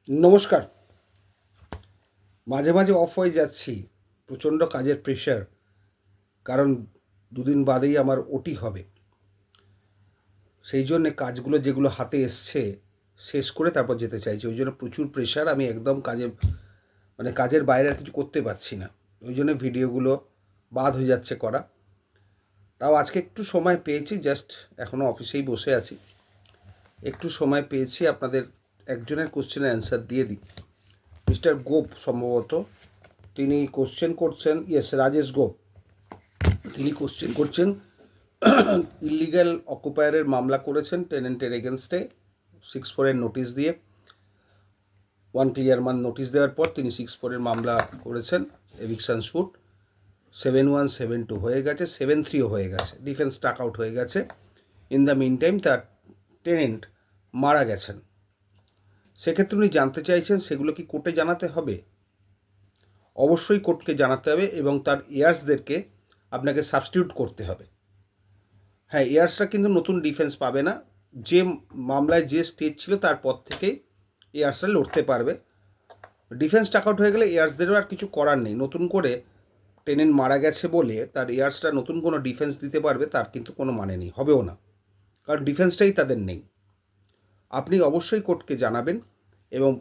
নমস্কার। মাঝে মাঝে অফ হয়ে যাচ্ছি, প্রচণ্ড কাজের প্রেশার। কারণ দুদিন বাদেই আমার ওটি হবে। সেই জন্যে কাজগুলো যেগুলো হাতে এসছে শেষ করে তারপর যেতে চাইছি। ওই জন্য প্রচুর প্রেশার, আমি একদম কাজের বাইরে আর কিছু করতে পারছি না। ওই জন্য ভিডিওগুলো বাদ হয়ে যাচ্ছে করা। তাও আজকে একটু সময় পেয়েছি, জাস্ট এখনও অফিসেই বসে আছি। একটু সময় পেয়েছি, আপনাদের একজনের কোশ্চেনের অ্যান্সার দিয়ে দিই। মিস্টার গোপ সম্ভবত তিনি কোশ্চেন করছেন, ইয়েস, রাজেশ গোপ। তিনি কোশ্চেন করছেন ইলিগ্যাল অকুপায়ারের মামলা করেছেন টেনেন্টের এগেনস্টে 6(4) নোটিশ দিয়ে। 1 ক্লিয়ার মান্থ নোটিশ দেওয়ার পর তিনি 6(4) মামলা করেছেন। এভিকশন স্যুট 7(1) 7(2) হয়ে গেছে, 7(3)ও হয়ে গেছে। ডিফেন্স টাক আউট হয়ে গেছে। ইন দ্য মিন টাইম তার টেনেন্ট মারা গেছেন। সেক্ষেত্রে উনি জানতে চাইছেন সেগুলো কি কোর্টে জানাতে হবে? অবশ্যই কোর্টকে জানাতে হবে এবং তার এয়ার্সদেরকে আপনাকে সাবস্টিটিউট করতে হবে। হ্যাঁ, এয়ার্সরা কিন্তু নতুন ডিফেন্স পাবে না। যে মামলায় যে স্টেজ ছিল তারপর থেকেই এয়ার্সরা লড়তে পারবে। ডিফেন্স টাক আউট হয়ে গেলে এয়ার্সদেরও আর কিছু করার নেই। নতুন করে টেনেন্ট মারা গেছে বলে তার এয়ার্সরা নতুন কোনো ডিফেন্স দিতে পারবে তার কিন্তু কোনো মানে নেই, হবেও না, কারণ ডিফেন্সটাই তাদের নেই। আপনি অবশ্যই কোর্টকে জানাবেন এবং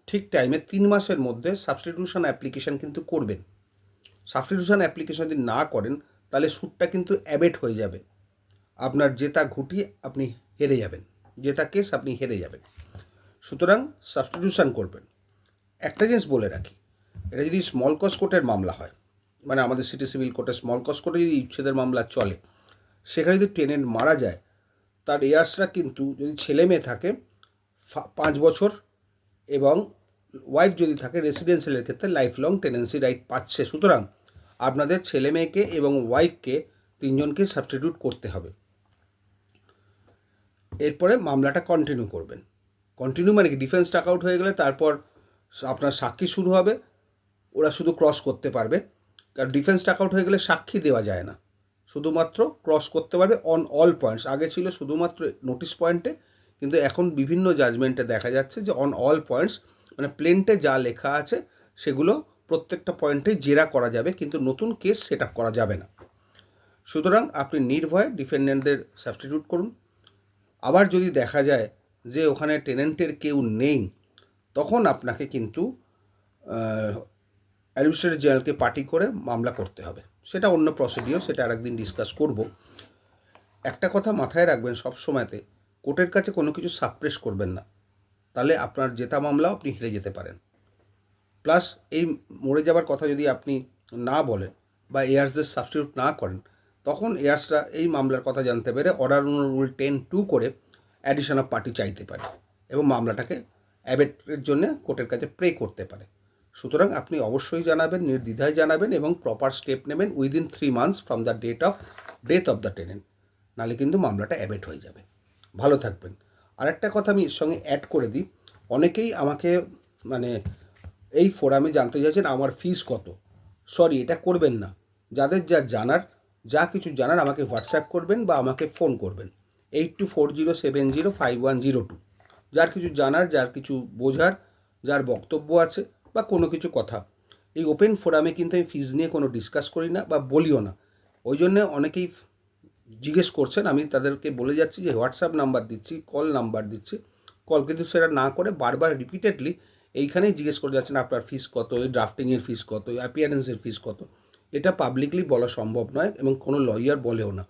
ঠিক টাইমে 3 মাসের মধ্যে সাবস্টিটিউশন অ্যাপ্লিকেশান কিন্তু করবেন। সাবস্টিটিউশন অ্যাপ্লিকেশন যদি না করেন তাহলে সুটটা কিন্তু অ্যাবেট হয়ে যাবে। আপনার জেতা ঘুটিয়ে আপনি হেরে যাবেন, জেতা কেস আপনি হেরে যাবেন। সুতরাং সাবস্টিটিউশন করবেন। একটা জিনিস বলে রাখি, এটা যদি স্মল কজ কোর্টের মামলা হয়, মানে আমাদের সিটি সিভিল কোর্টের স্মল কজ কোর্টে যদি উচ্ছেদের মামলা চলে, সেখানে যদি টেনেন্ট মারা যায় তার এয়ার্সরা কিন্তু, যদি ছেলে মেয়ে থাকে 5 বছর এবং ওয়াইফ যদি থাকে রেসিডেন্সিয়ালের ক্ষেত্রে লাইফ লং টেনেন্সি রাইট পাচ্ছে। সুতরাং আপনাদের ছেলে মেয়েকে এবং ওয়াইফকে তিনজনকে সাবস্টিটিউট করতে হবে। এরপরে মামলাটা কন্টিনিউ করবেন। কন্টিনিউ মানে কি, ডিফেন্স টাক আউট হয়ে গেলে তারপর আপনার সাক্ষী শুরু হবে। ওরা শুধু ক্রস করতে পারবে, কারণ ডিফেন্স টাক আউট হয়ে গেলে সাক্ষী দেওয়া যায় না, শুধুমাত্র ক্রস করতে পারবে অন অল পয়েন্টস। আগে ছিল শুধুমাত্র নোটিশ পয়েন্টে, কিন্তু এখন বিভিন্ন জাজমেন্টে দেখা যাচ্ছে যে অন অল পয়েন্টস, মানে প্লেন্টে যা লেখা আছে সেগুলো প্রত্যেকটা পয়েন্টে জেরা করা যাবে, কিন্তু নতুন কেস সেট আপ করা যাবে না। সুতরাং আপনি নির্ভয়ে ডিফেন্ডেন্টদের সাবস্টিটিউট করুন। আবার যদি দেখা যায় যে ওখানে টেনেন্টের কেউ নেই, তখন আপনাকে কিন্তু অ্যাডমিনিস্ট্রেটর জেনারেলকে পার্টি করে মামলা করতে হবে। সেটা অন্য প্রসিডিওর, সেটা আরেকদিন ডিসকাস করব। একটা কথা মাথায় রাখবেন সব সময়তে, কোর্টের কাছে কোনো কিছু সাপ্রেস করবেন না, তাহলে আপনার জেতা মামলাও আপনি হেরে যেতে পারেন। প্লাস এই মরে যাবার কথা যদি আপনি না বলেন বা এয়ার্সদের সাবস্টিটিউট না করেন, তখন এয়ার্সরা এই মামলার কথা জানতে পেরে অর্ডার রুল 10(2) করে অ্যাডিশন অফ পার্টি চাইতে পারে এবং মামলাটাকে অ্যাবেটের জন্য কোর্টের কাছে প্রে করতে পারে। সুতরাং আপনি অবশ্যই জানাবেন, নির্দ্বিধায় জানাবেন এবং প্রপার স্টেপ নেবেন within 3 months from the death of the tenant, নাহলে কিন্তু মামলাটা অ্যাবেট হয়ে যাবে। ভালো থাকবেন। আরেকটা কথা আমি এর সঙ্গে অ্যাড করে দিই, অনেকেই আমাকে মানে এই ফোরামে জানতে চাইছেন আমার ফিস কত। সরি, এটা করবেন না। যাদের যা কিছু জানার আমাকে হোয়াটসঅ্যাপ করবেন বা আমাকে ফোন করবেন 8240705102। যার কিছু জানার, যার কিছু বোঝার, যার বক্তব্য আছে বা কোনো কিছু কথা, এই ওপেন ফোরামে কিন্তু আমি ফিজ নিয়ে কোনো ডিসকাস করি না বা বলিও না। ওই জন্যে অনেকেই জিজ্ঞেস করছেন, আমি তাদেরকে বলে যাচ্ছি যে হোয়াটসঅ্যাপ নাম্বার দিচ্ছি, কল নাম্বার দিচ্ছি। কল কিন্তু সেটা না করে বারবার রিপিটেডলি এইখানেই জিজ্ঞেস করে যাচ্ছেন আপনার ফিস কত, এই ড্রাফটিংয়ের ফিস কত, এই অ্যাপিয়ারেন্সের ফিস কত। এটা পাবলিকলি বলা সম্ভব নয় এবং কোনো লয়ার বলেও না।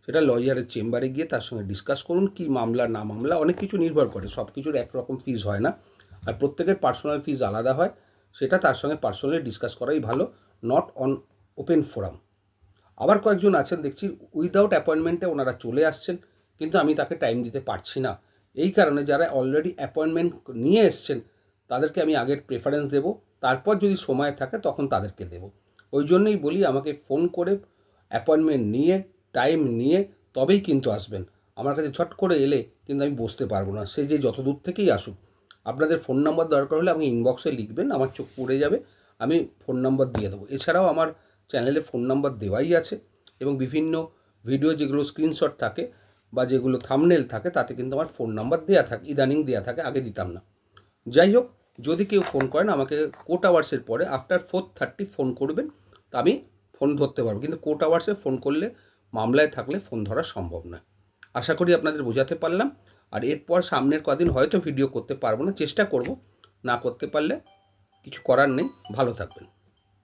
সেটা লয়ারের চেম্বারে গিয়ে তার সঙ্গে ডিসকাস করুন, কি মামলা না মামলা, অনেক কিছু নির্ভর করে, সব কিছুর একরকম ফিস হয় না, আর প্রত্যেকের পার্সোনাল ফিস আলাদা হয়। সেটা তার সঙ্গে পার্সোনালি ডিসকাস করাই ভালো, নট অন ওপেন ফোরাম। আবার কয়েকজন আছেন দেখছি উইদাউট অ্যাপয়েন্টমেন্টে ওনারা চলে আসছেন, কিন্তু আমি তাকে টাইম দিতে পারছি না। এই কারণে যারা অলরেডি অ্যাপয়েন্টমেন্ট নিয়ে এসছেন তাদেরকে আমি আগের প্রেফারেন্স দেব, তারপর যদি সময় থাকে তখন তাদেরকে দেব। ওই জন্যই বলি আমাকে ফোন করে অ্যাপয়েন্টমেন্ট নিয়ে, টাইম নিয়ে তবেই কিন্তু আসবেন। আমার কাছে ঝট করে এলে কিন্তু আমি বসতে পারবো না, সে যে যত দূর থেকেই আসুক। আপনাদের ফোন নাম্বার দরকার হলে আপনি ইনবক্সে লিখবেন, আমার চোখ পড়ে যাবে, আমি ফোন নাম্বার দিয়ে দেবো। এছাড়াও আমার চ্যানেলে ফোন নাম্বার দেওয়াই আছে এবং বিভিন্ন ভিডিও যেগুলো স্ক্রিনশট থাকে বা যেগুলো থাম্বনেল থাকে তাতে কিন্তু আমার ফোন নাম্বার দেওয়া থাকে, ইদানিং দেওয়া থাকে, আগে দিতাম না। যাই হোক, যদি কেউ ফোন করেন আমাকে কোর্ট আওয়ার্সের পরে আফটার 4:30 ফোন করবেন, তা আমি ফোন ধরতে পারবো, কিন্তু কোর্ট আওয়ার্সে ফোন করলে মামলায় থাকলে ফোন ধরা সম্ভব নয়। আশা করি আপনাদের বোঝাতে পারলাম। আর এরপর সামনের কদিন হয়তো ভিডিও করতে পারবো না, চেষ্টা করব, না করতে পারলে কিছু করার নেই। ভালো থাকবেন।